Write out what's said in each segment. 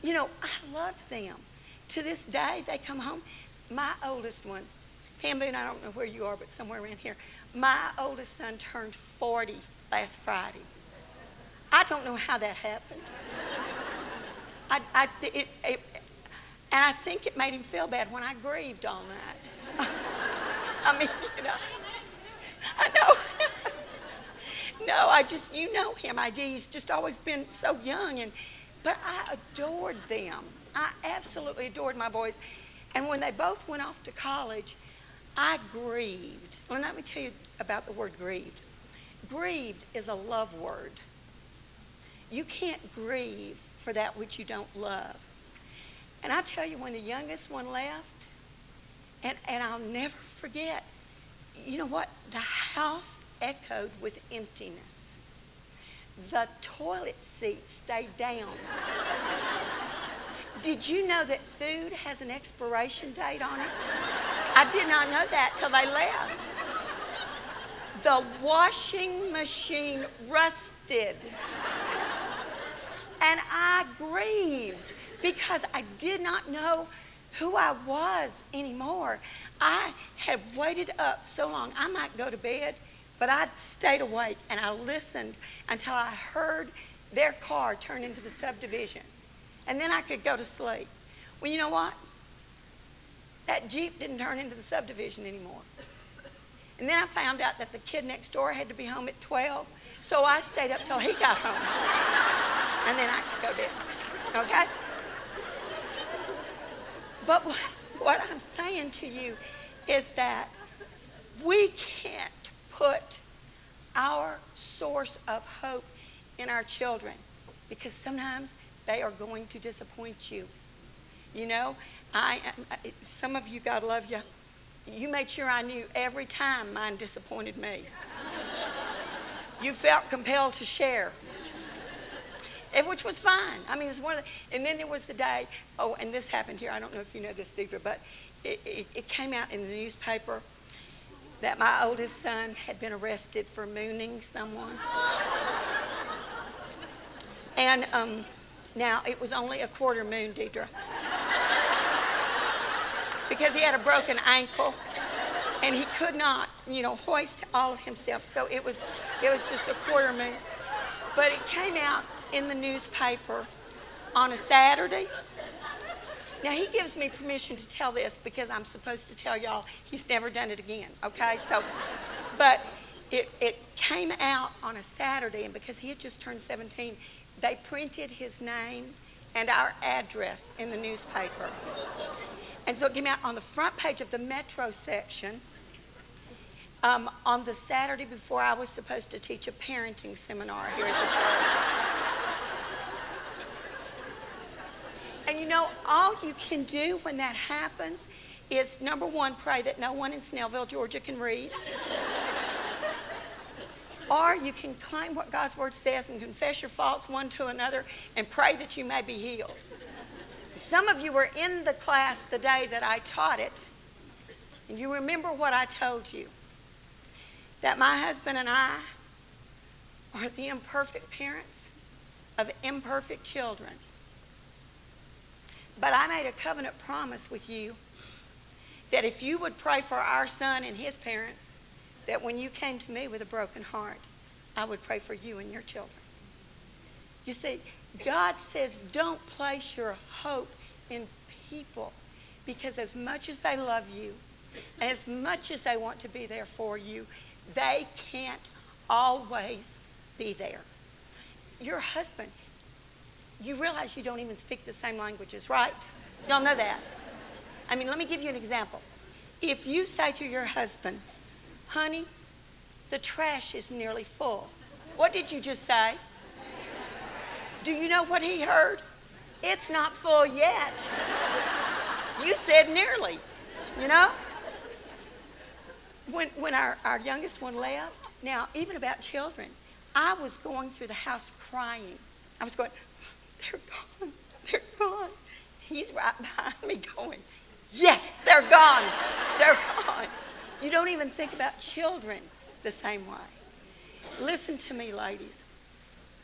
You know, I loved them. To this day, they come home. My oldest one, Pam Boone, I don't know where you are, but somewhere around here. My oldest son turned 40 last Friday. I don't know how that happened. And I think it made him feel bad when I grieved all night. I mean, you know, I know. No, you know him. He's just always been so young, but I adored them. I absolutely adored my boys. And when they both went off to college, I grieved. Well, let me tell you about the word grieved. Grieved is a love word. You can't grieve for that which you don't love. And I tell you, when the youngest one left, and I'll never forget, you know what? The house echoed with emptiness. The toilet seat stayed down. Did you know that food has an expiration date on it? I did not know that till they left. The washing machine rusted. And I grieved because I did not know who I was anymore. I had waited up so long. I might go to bed, but I stayed awake and I listened until I heard their car turn into the subdivision. And then I could go to sleep. Well, you know what? That Jeep didn't turn into the subdivision anymore. And then I found out that the kid next door had to be home at 12, so I stayed up till he got home. And then I could go to bed, okay? But what I'm saying to you is that we can't put our source of hope in our children because sometimes they are going to disappoint you. You know, some of you, God love you, you made sure I knew every time mine disappointed me. You felt compelled to share. Which was fine. I mean, it was one of the, and then there was the day, oh, and this happened here. I don't know if you know this, Deidre, but it came out in the newspaper that my oldest son had been arrested for mooning someone. And now, it was only a quarter moon, Deidre. Because he had a broken ankle, and he could not, you know, hoist all of himself. So it was just a quarter moon. But it came out in the newspaper on a Saturday. Now, he gives me permission to tell this because I'm supposed to tell y'all he's never done it again, okay? So, but it came out on a Saturday, and because he had just turned 17, they printed his name and our address in the newspaper. And so it came out on the front page of the Metro section on the Saturday before I was supposed to teach a parenting seminar here at the church. And you know, all you can do when that happens is, number one, pray that no one in Snellville, Georgia can read. Or you can claim what God's word says and confess your faults one to another and pray that you may be healed. Some of you were in the class the day that I taught it, and you remember what I told you, that my husband and I are the imperfect parents of imperfect children. But I made a covenant promise with you that if you would pray for our son and his parents, that when you came to me with a broken heart, I would pray for you and your children. You see, God says don't place your hope in people, because as much as they love you, and as much as they want to be there for you, they can't always be there. Your husband, you realize you don't even speak the same languages, right? Y'all know that. I mean, let me give you an example. If you say to your husband, honey, the trash is nearly full. What did you just say? Do you know what he heard? It's not full yet. You said nearly, you know? When our youngest one left, now, even about children, I was going through the house crying. I was going, they're gone, they're gone. He's right behind me going, yes, they're gone, they're gone. You don't even think about children the same way. Listen to me, ladies.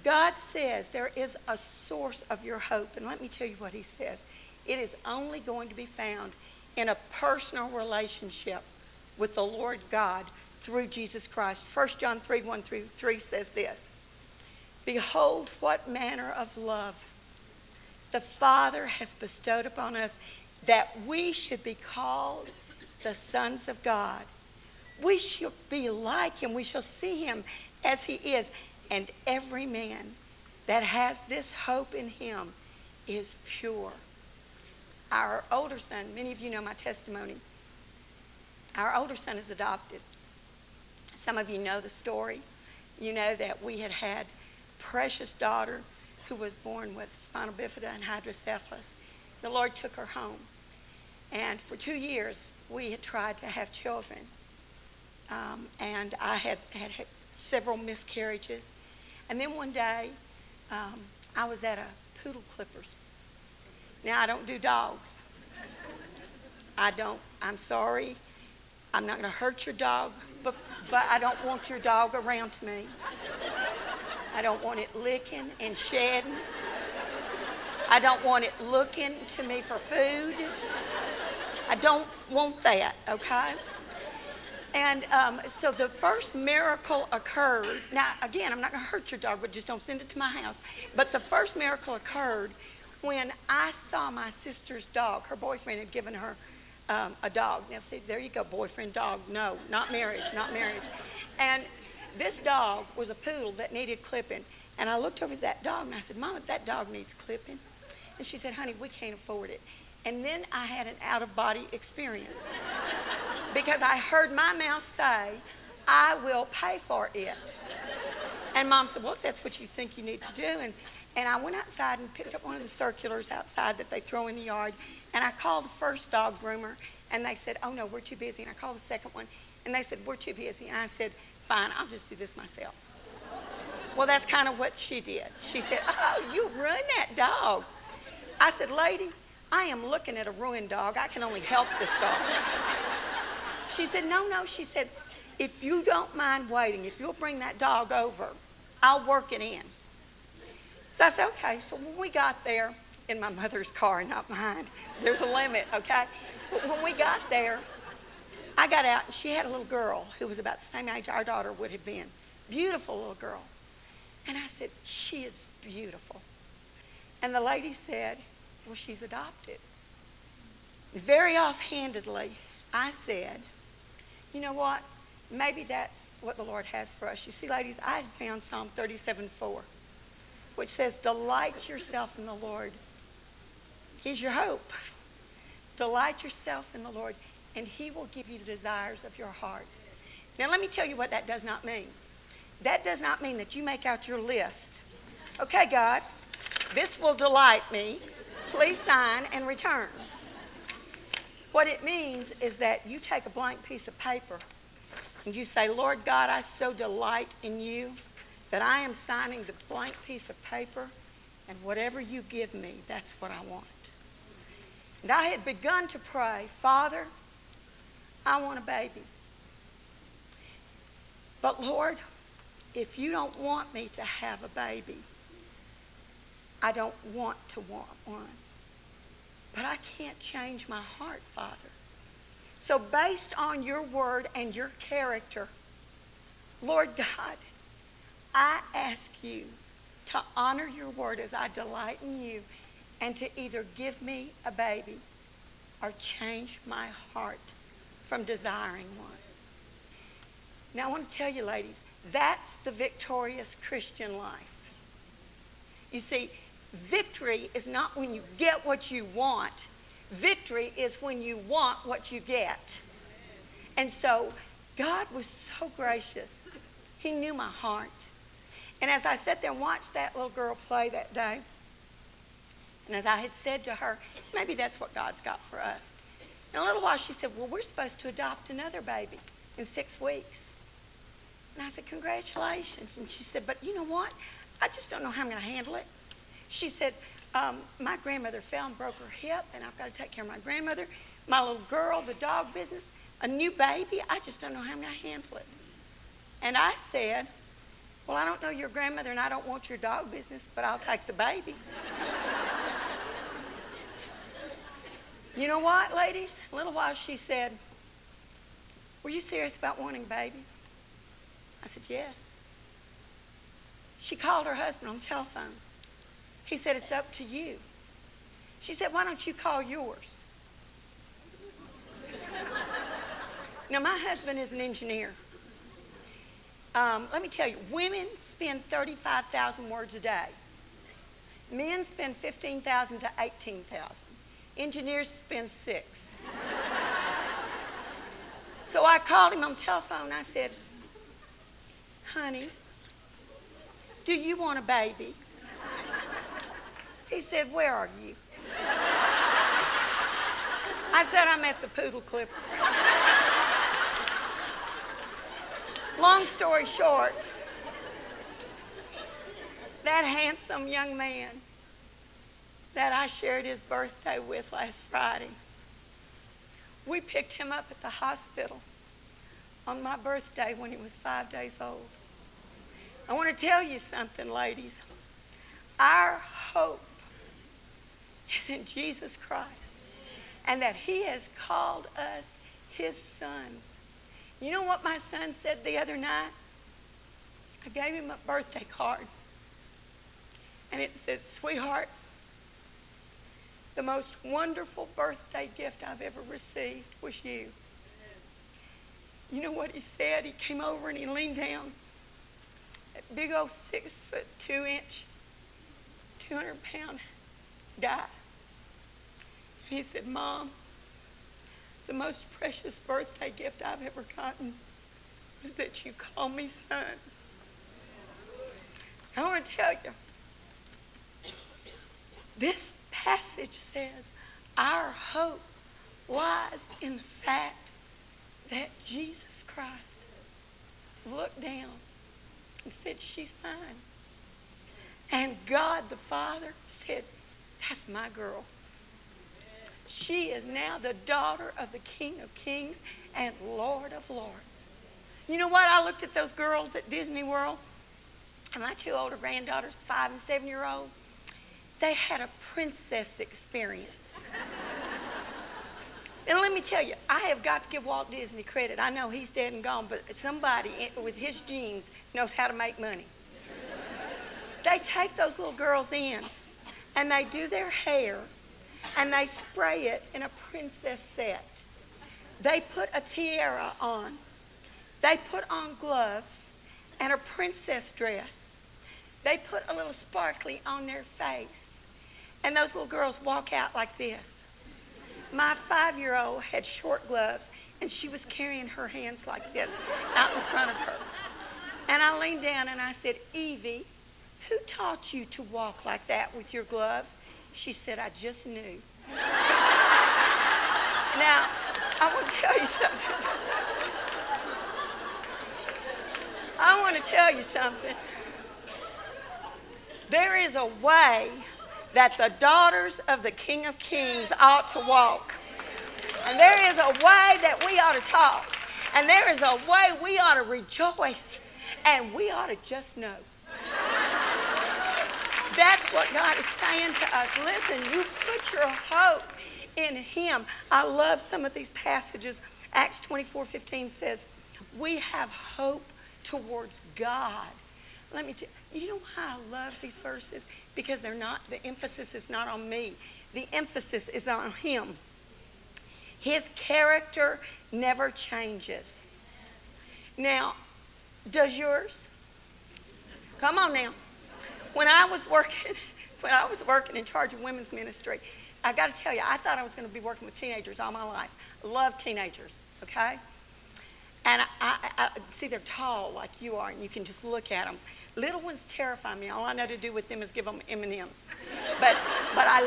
God says there is a source of your hope. And let me tell you what he says. It is only going to be found in a personal relationship with the Lord God through Jesus Christ. 1 John 3:1-3 says this. Behold, what manner of love the Father has bestowed upon us, that we should be called the sons of God. We shall be like him. We shall see him as he is. And every man that has this hope in him is pure. Our older son, many of you know my testimony. Our older son is adopted. Some of you know the story. You know that we had a precious daughter who was born with spinal bifida and hydrocephalus. The Lord took her home. And for 2 years, we had tried to have children. And I had several miscarriages. And then one day, I was at a poodle clippers. Now, I don't do dogs. I'm sorry. I'm not going to hurt your dog, but I don't want your dog around me. I don't want it licking and shedding. I don't want it looking to me for food. I don't want that, okay? And so the first miracle occurred. Now, again, I'm not going to hurt your dog, but just don't send it to my house. But the first miracle occurred when I saw my sister's dog. Her boyfriend had given her a dog. Now, see, there you go, boyfriend, dog. No, not marriage, not marriage. And this dog was a poodle that needed clipping. And I looked over at that dog, and I said, Mama, that dog needs clipping. And she said, honey, we can't afford it. And then I had an out-of-body experience because I heard my mouth say, I will pay for it. And Mom said, well, if that's what you think you need to do. And I went outside and picked up one of the circulars outside that they throw in the yard. And I called the first dog groomer, and they said, oh, no, we're too busy. And I called the second one, and they said, we're too busy. And I said, fine, I'll just do this myself. Well, that's kind of what she did. She said, oh, you ruined that dog. I said, lady, I am looking at a ruined dog. I can only help this dog. She said, no. She said, if you don't mind waiting, if you'll bring that dog over, I'll work it in. So I said, okay. So when we got there, in my mother's car, not mine, there's a limit, okay? But when we got there, I got out, and she had a little girl who was about the same age our daughter would have been. Beautiful little girl. And I said, she is beautiful. And the lady said, well, she's adopted. Very offhandedly, I said, you know what? Maybe that's what the Lord has for us. You see, ladies, I had found Psalm 37:4, which says, delight yourself in the Lord. He's your hope. Delight yourself in the Lord, and he will give you the desires of your heart. Now, let me tell you what that does not mean. That does not mean that you make out your list. Okay, God, this will delight me. Please sign and return. What it means is that you take a blank piece of paper and you say, Lord God, I so delight in you that I am signing the blank piece of paper, and whatever you give me, that's what I want. And I had begun to pray, Father, I want a baby. But Lord, if you don't want me to have a baby, I don't want to want one. But I can't change my heart, Father. So based on your word and your character, Lord God, I ask you to honor your word as I delight in you, and to either give me a baby or change my heart from desiring one. Now I want to tell you, ladies, that's the victorious Christian life. You see, victory is not when you get what you want. Victory is when you want what you get. And so God was so gracious. He knew my heart. And as I sat there and watched that little girl play that day, and as I had said to her, maybe that's what God's got for us. In a little while she said, well, we're supposed to adopt another baby in 6 weeks. And I said, congratulations. And she said, but you know what? I just don't know how I'm going to handle it. She said, my grandmother fell and broke her hip, and I've got to take care of my grandmother, my little girl, the dog business, a new baby. I just don't know how I'm going to handle it. And I said, Well, I don't know your grandmother and I don't want your dog business, but I'll take the baby. You know what, ladies? A little while she said, were you serious about wanting a baby? I said, yes. She called her husband on the telephone. He said, it's up to you. She said, why don't you call yours? Now, my husband is an engineer. Let me tell you, women spend 35,000 words a day. Men spend 15,000 to 18,000. Engineers spend 6. So I called him on the telephone. I said, honey, do you want a baby? He said, where are you? I said, I'm at the poodle clipper. Long story short, that handsome young man that I shared his birthday with last Friday, we picked him up at the hospital on my birthday when he was 5 days old. I want to tell you something, ladies. Our hope is in Jesus Christ, and that he has called us his sons. You know what my son said the other night? I gave him a birthday card, and it said, sweetheart, the most wonderful birthday gift I've ever received was you. You know what he said? He came over and he leaned down. That big old 6'2", 200-pound guy. And he said, Mom, the most precious birthday gift I've ever gotten is that you call me son. I want to tell you, this passage says our hope lies in the fact that Jesus Christ looked down and said, she's mine. And God the Father said, that's my girl. She is now the daughter of the King of Kings and Lord of Lords. You know what? I looked at those girls at Disney World, and my 2 older granddaughters, 5 and 7-year-old, they had a princess experience. And let me tell you, I have got to give Walt Disney credit. I know he's dead and gone, but somebody with his genes knows how to make money. They take those little girls in, and they do their hair, and they spray it in a princess set. They put a tiara on. They put on gloves and a princess dress. They put a little sparkly on their face. And those little girls walk out like this. My 5-year-old had short gloves, and she was carrying her hands like this out in front of her. And I leaned down and I said, Evie, who taught you to walk like that with your gloves? She said, I just knew. Now, I want to tell you something. I want to tell you something. There is a way that the daughters of the King of Kings ought to walk. And there is a way that we ought to talk. And there is a way we ought to rejoice. And we ought to just know. That's what God is saying to us. Listen, you put your hope in him. I love some of these passages. Acts 24:15 says, we have hope towards God. Let me tell you, you know why I love these verses? Because they're not, the emphasis is not on me. The emphasis is on him. His character never changes. Now, does yours? Come on now. When I was working in charge of women's ministry, I got to tell you, I thought I was going to be working with teenagers all my life. I love teenagers, okay? And I see they're tall like you are, and you can just look at them. Little ones terrify me. All I know to do with them is give them M&Ms. But I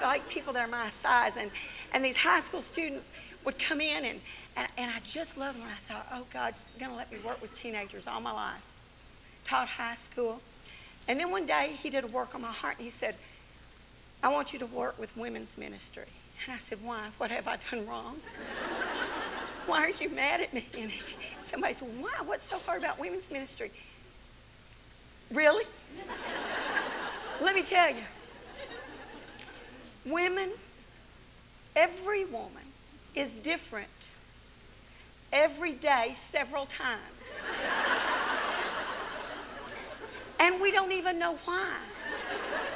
like people that are my size. And these high school students would come in, and I just loved them. And I thought, oh, God, you're going to let me work with teenagers all my life. Taught high school. And then one day, he did a work on my heart, and he said, I want you to work with women's ministry. And I said, why? What have I done wrong? Why are you mad at me? And somebody said, why? What's so hard about women's ministry? Really? Let me tell you. Women, every woman is different every day several times. And we don't even know why.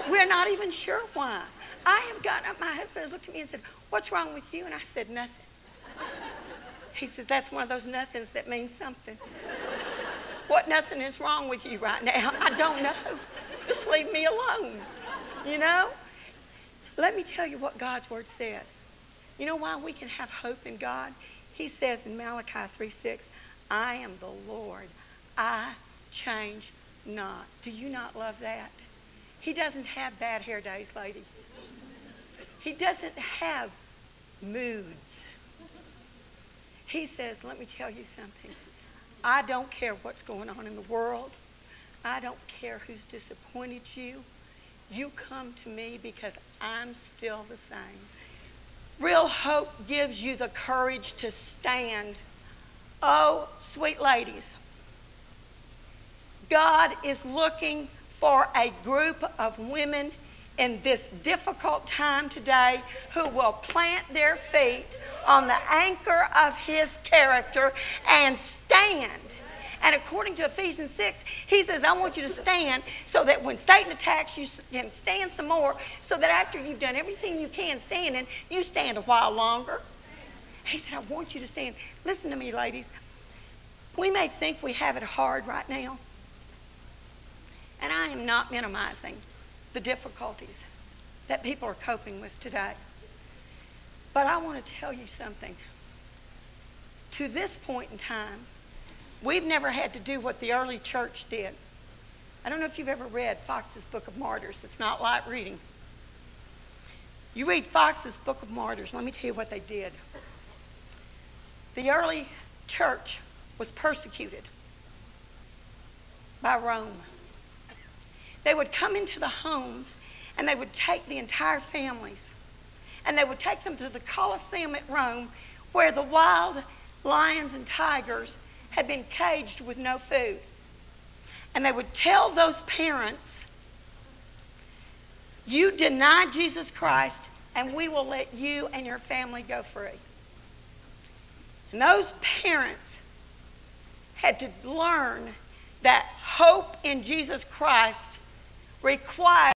We're not even sure why. I have gotten up, my husband has looked at me and said, "What's wrong with you?" And I said, "Nothing." He says, "That's one of those nothings that means something." What nothing is wrong with you right now? I don't know. Just leave me alone, you know? Let me tell you what God's word says. You know why we can have hope in God? He says in Malachi 3:6, "I am the Lord, I change not." Do you not love that? He doesn't have bad hair days, ladies. He doesn't have moods. He says, let me tell you something. I don't care what's going on in the world. I don't care who's disappointed you. You come to me because I'm still the same. Real hope gives you the courage to stand. Oh, sweet ladies, God is looking for a group of women in this difficult time today who will plant their feet on the anchor of his character and stand. And according to Ephesians 6, he says, I want you to stand so that when Satan attacks, you can stand some more, so that after you've done everything you can stand in, you stand a while longer. He said, I want you to stand. Listen to me, ladies. We may think we have it hard right now, and I am not minimizing the difficulties that people are coping with today. But I want to tell you something. To this point in time, we've never had to do what the early church did. I don't know if you've ever read Fox's Book of Martyrs. It's not light reading. You read Fox's Book of Martyrs, let me tell you what they did. The early church was persecuted by Rome. They would come into the homes and they would take the entire families and they would take them to the Colosseum at Rome, where the wild lions and tigers had been caged with no food. And they would tell those parents, you deny Jesus Christ and we will let you and your family go free. And those parents had to learn that hope in Jesus Christ required